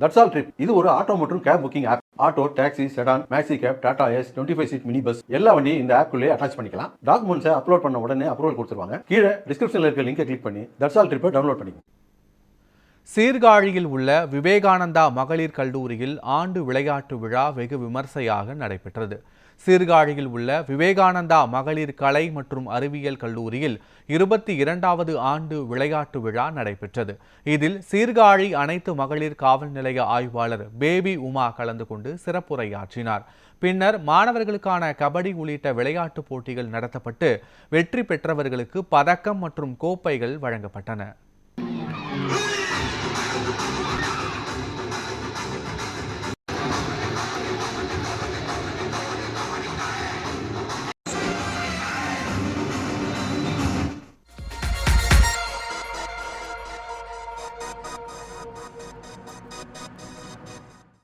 That's all trip இது ஒரு auto மற்றும் cab booking app. Auto, taxi, sedan, maxi cab, Tata ace, 25 seat mini bus எல்லா வண்டியும் இந்த ஆப்குள்ளே அட்டாச் பண்ணிக்கலாம். டாக்குமெண்ட்ஸை அப்லோட் பண்ண உடனே அப்ரூவல் கொடுத்துருவாங்க. கீழே டிஸ்கிரிப்ஷன்ல இருக்க லிங்கை கிளிக் பண்ணி தட்ஸ் ஆல் ட்ரிப்பை டவுன்லோட் பண்ணிக்கோங்க. சீர்காழியில் உள்ள விவேகானந்தா மகளிர் கல்லூரியில் ஆண்டு விளையாட்டு விழா வெகு விமர்சையாக நடைபெற்றது. சீர்காழியில் உள்ள விவேகானந்தா மகளிர் கலை மற்றும் அறிவியல் கல்லூரியில் 22வது ஆண்டு விளையாட்டு விழா நடைபெற்றது. இதில் சீர்காழி அனைத்து மகளிர் காவல் நிலைய ஆய்வாளர் பேபி உமா கலந்து கொண்டு சிறப்புரையாற்றினார். பின்னர் மாணவர்களுக்கான கபடி உள்ளிட்ட விளையாட்டுப் போட்டிகள் நடத்தப்பட்டு வெற்றி பெற்றவர்களுக்கு பதக்கம் மற்றும் கோப்பைகள் வழங்கப்பட்டன.